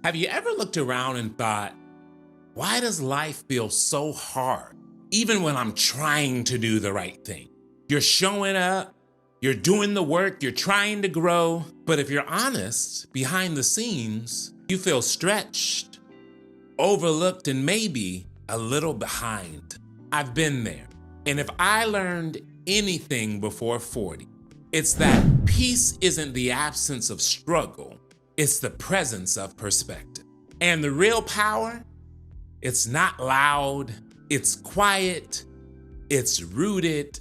Have you ever looked around and thought, why does life feel so hard, even when I'm trying to do the right thing? You're showing up, you're doing the work, you're trying to grow, but if you're honest, behind the scenes, you feel stretched, overlooked, and maybe a little behind. I've been there. And if I learned anything before 40, it's that peace isn't the absence of struggle, it's the presence of perspective. And the real power, it's not loud, it's quiet, it's rooted,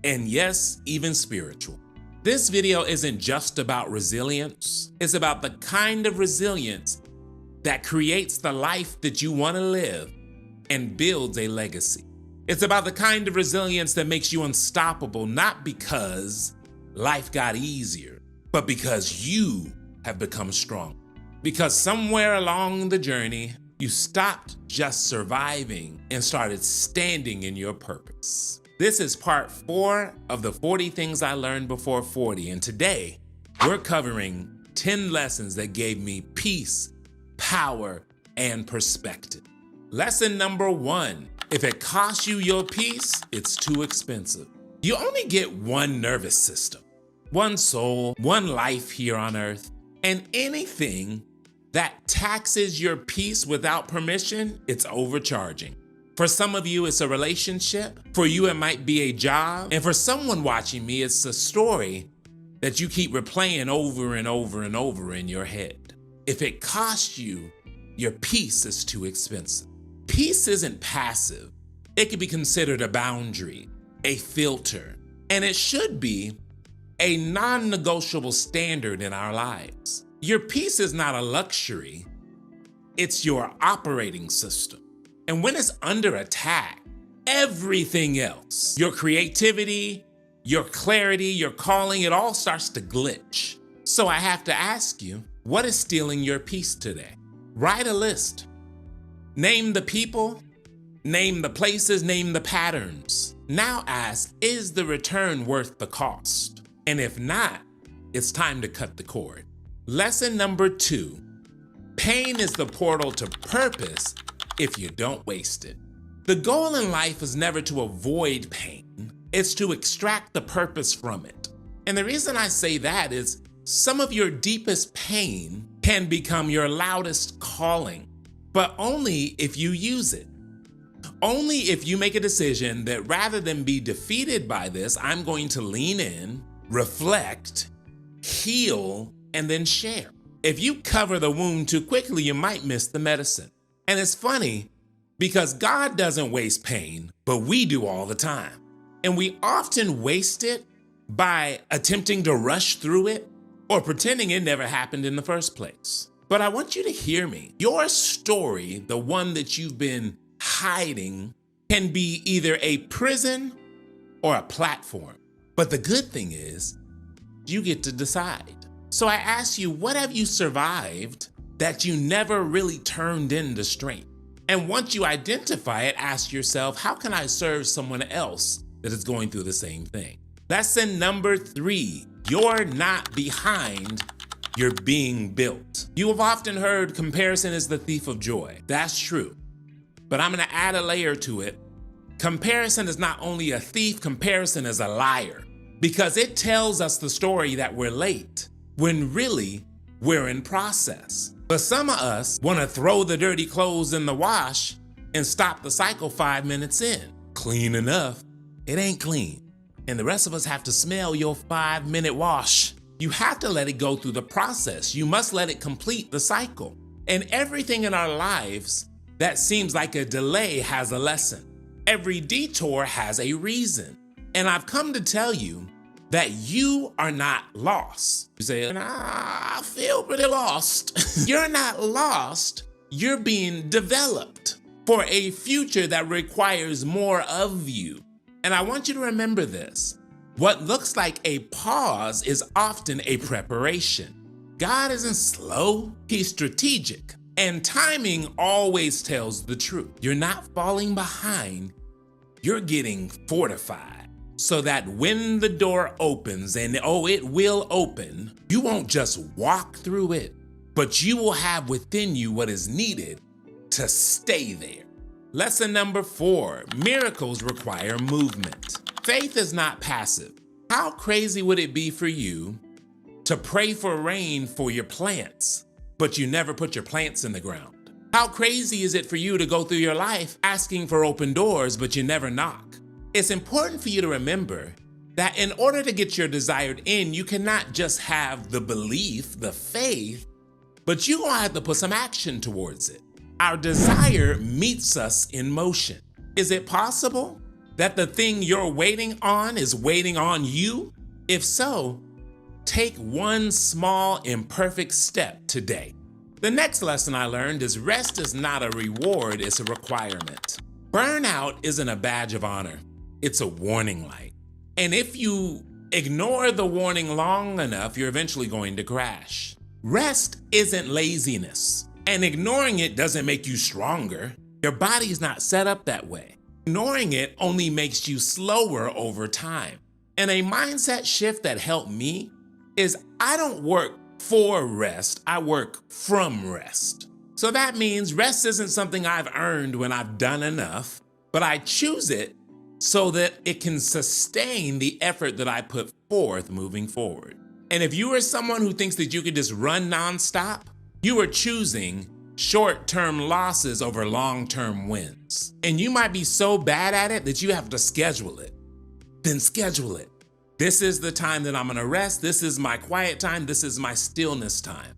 and yes, even spiritual. This video isn't just about resilience, it's about the kind of resilience that creates the life that you want to live and builds a legacy. It's about the kind of resilience that makes you unstoppable, not because life got easier, but because you have become strong. Because somewhere along the journey, you stopped just surviving and started standing in your purpose. This is part 4 of the 40 things I learned before 40, and today we're covering 10 lessons that gave me peace, power, and perspective. Lesson number 1, if it costs you your peace, it's too expensive. You only get one nervous system, one soul, one life here on earth, and anything that taxes your peace without permission, it's overcharging. For some of you, it's a relationship. For you, it might be a job. And for someone watching me, it's a story that you keep replaying over and over and over in your head. If it costs you, your peace is too expensive. Peace isn't passive. It can be considered a boundary, a filter, and it should be a non-negotiable standard in our lives. Your peace is not a luxury, it's your operating system. And when it's under attack, everything else, your creativity, your clarity, your calling, it all starts to glitch. So I have to ask you, what is stealing your peace today? Write a list. Name the people, name the places, name the patterns. Now ask, is the return worth the cost? And if not, it's time to cut the cord. Lesson number 2, pain is the portal to purpose if you don't waste it. The goal in life is never to avoid pain, it's to extract the purpose from it. And the reason I say that is some of your deepest pain can become your loudest calling, but only if you use it. Only if you make a decision that rather than be defeated by this, I'm going to lean in, reflect, heal, and then share. If you cover the wound too quickly, you might miss the medicine. And it's funny because God doesn't waste pain, but we do all the time. And we often waste it by attempting to rush through it or pretending it never happened in the first place. But I want you to hear me. Your story, the one that you've been hiding, can be either a prison or a platform. But the good thing is, you get to decide. So I ask you, what have you survived that you never really turned into strength? And once you identify it, ask yourself, how can I serve someone else that is going through the same thing? Lesson number 3, you're not behind, you're being built. You have often heard comparison is the thief of joy. That's true. But I'm gonna add a layer to it. Comparison is not only a thief, comparison is a liar. Because it tells us the story that we're late, when really we're in process. But some of us want to throw the dirty clothes in the wash and stop the cycle 5 minutes in. Clean enough, it ain't clean. And the rest of us have to smell your 5-minute wash. You have to let it go through the process. You must let it complete the cycle. And everything in our lives that seems like a delay has a lesson. Every detour has a reason. And I've come to tell you that you are not lost. You say, I feel pretty lost. You're not lost. You're being developed for a future that requires more of you. And I want you to remember this. What looks like a pause is often a preparation. God isn't slow, he's strategic. And timing always tells the truth. You're not falling behind, you're getting fortified. So that when the door opens, and it will open, you won't just walk through it, but you will have within you what is needed to stay there. Lesson number 4, miracles require movement. Faith is not passive. How crazy would it be for you to pray for rain for your plants, but you never put your plants in the ground? How crazy is it for you to go through your life asking for open doors, but you never knock? It's important for you to remember that in order to get your desired end, you cannot just have the belief, the faith, but you're gonna have to put some action towards it. Our desire meets us in motion. Is it possible that the thing you're waiting on is waiting on you? If so, take one small imperfect step today. The next lesson I learned is rest is not a reward, it's a requirement. Burnout isn't a badge of honor, it's a warning light. And if you ignore the warning long enough, you're eventually going to crash. Rest isn't laziness, and ignoring it doesn't make you stronger. Your body's not set up that way. Ignoring it only makes you slower over time. And a mindset shift that helped me is I don't work for rest, I work from rest. So that means rest isn't something I've earned when I've done enough, but I choose it so that it can sustain the effort that I put forth moving forward. And if you are someone who thinks that you can just run nonstop, you are choosing short-term losses over long-term wins. And you might be so bad at it that you have to schedule it. Then schedule it. This is the time that I'm gonna rest. This is my quiet time. This is my stillness time.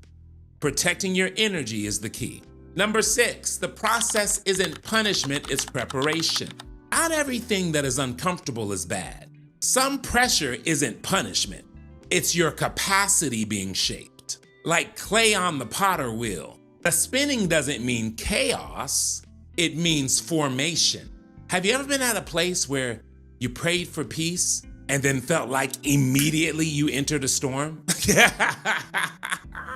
Protecting your energy is the key. Number 6, the process isn't punishment, it's preparation. Not everything that is uncomfortable is bad. Some pressure isn't punishment. It's your capacity being shaped. Like clay on the potter wheel. The spinning doesn't mean chaos, it means formation. Have you ever been at a place where you prayed for peace and then felt like immediately you entered a storm?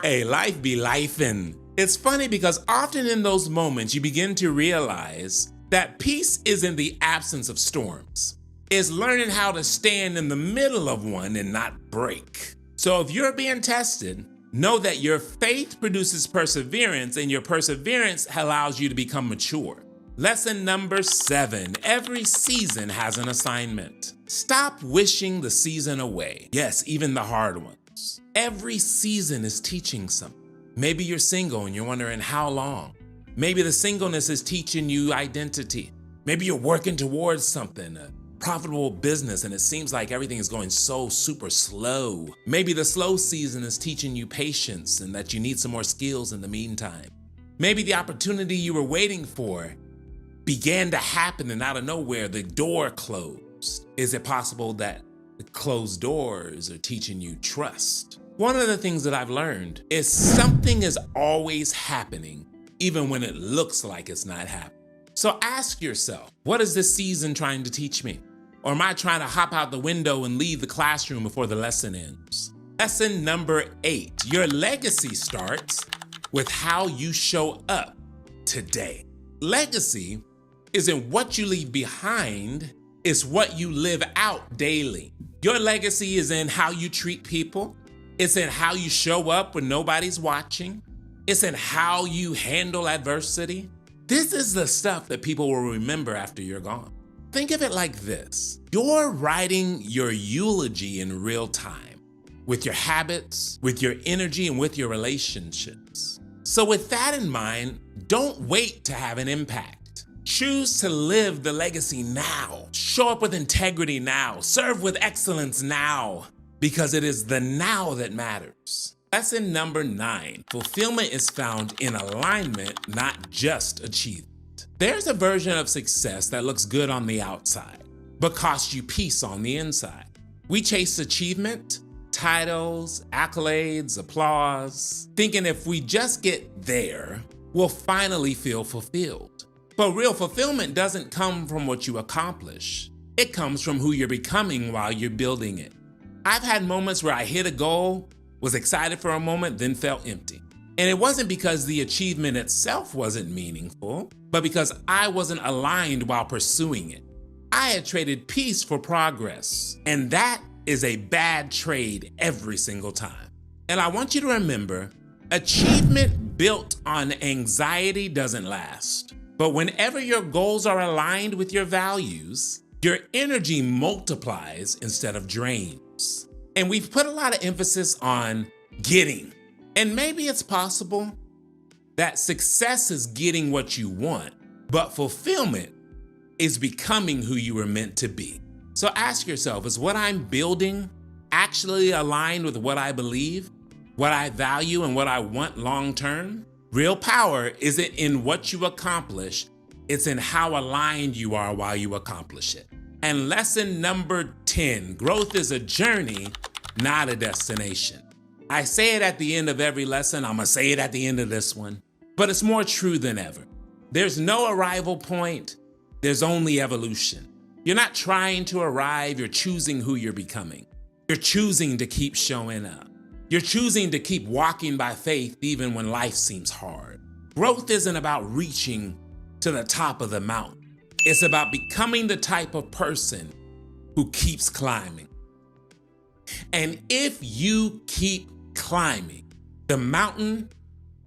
Hey, life be lifing. It's funny because often in those moments you begin to realize that peace isn't the absence of storms. It's learning how to stand in the middle of one and not break. So if you're being tested, know that your faith produces perseverance and your perseverance allows you to become mature. Lesson number 7, every season has an assignment. Stop wishing the season away. Yes, even the hard ones. Every season is teaching something. Maybe you're single and you're wondering how long. Maybe the singleness is teaching you identity. Maybe you're working towards something, a profitable business, and it seems like everything is going so super slow. Maybe the slow season is teaching you patience and that you need some more skills in the meantime. Maybe the opportunity you were waiting for began to happen and out of nowhere, the door closed. Is it possible that the closed doors are teaching you trust? One of the things that I've learned is something is always happening, even when it looks like it's not happening. So ask yourself, what is this season trying to teach me? Or am I trying to hop out the window and leave the classroom before the lesson ends? Lesson number 8, your legacy starts with how you show up today. Legacy isn't what you leave behind, it's what you live out daily. Your legacy is in how you treat people. It's in how you show up when nobody's watching. It's in how you handle adversity. This is the stuff that people will remember after you're gone. Think of it like this. You're writing your eulogy in real time with your habits, with your energy, and with your relationships. So with that in mind, don't wait to have an impact. Choose to live the legacy now. Show up with integrity now. Serve with excellence now, because it is the now that matters. Lesson number 9, fulfillment is found in alignment, not just achievement. There's a version of success that looks good on the outside, but costs you peace on the inside. We chase achievement, titles, accolades, applause, thinking if we just get there, we'll finally feel fulfilled. But real fulfillment doesn't come from what you accomplish. It comes from who you're becoming while you're building it. I've had moments where I hit a goal, was excited for a moment, then felt empty. And it wasn't because the achievement itself wasn't meaningful, but because I wasn't aligned while pursuing it. I had traded peace for progress, and that is a bad trade every single time. And I want you to remember Achievement built on anxiety doesn't last. But whenever your goals are aligned with your values, your energy multiplies instead of drains. And we've put a lot of emphasis on getting. And maybe it's possible that success is getting what you want, but fulfillment is becoming who you were meant to be. So ask yourself, is what I'm building actually aligned with what I believe, what I value, and what I want long term? Real power isn't in what you accomplish, it's in how aligned you are while you accomplish it. And lesson number 10, growth is a journey, not a destination. I say it at the end of every lesson, I'm gonna say it at the end of this one, but it's more true than ever. There's no arrival point, there's only evolution. You're not trying to arrive, you're choosing who you're becoming. You're choosing to keep showing up. You're choosing to keep walking by faith even when life seems hard. Growth isn't about reaching to the top of the mountain. It's about becoming the type of person who keeps climbing. And if you keep climbing, the mountain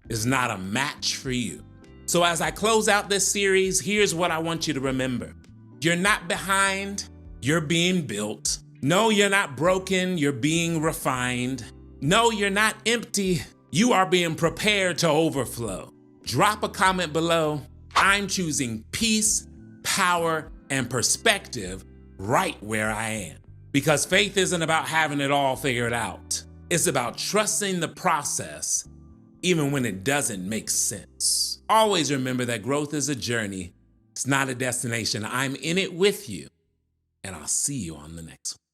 is not a match for you. So as I close out this series, here's what I want you to remember. You're not behind, you're being built. No, you're not broken, you're being refined. No, you're not empty, you are being prepared to overflow. Drop a comment below. I'm choosing peace, power, and perspective right where I am. Because faith isn't about having it all figured out. It's about trusting the process, even when it doesn't make sense. Always remember that growth is a journey. It's not a destination. I'm in it with you, and I'll see you on the next one.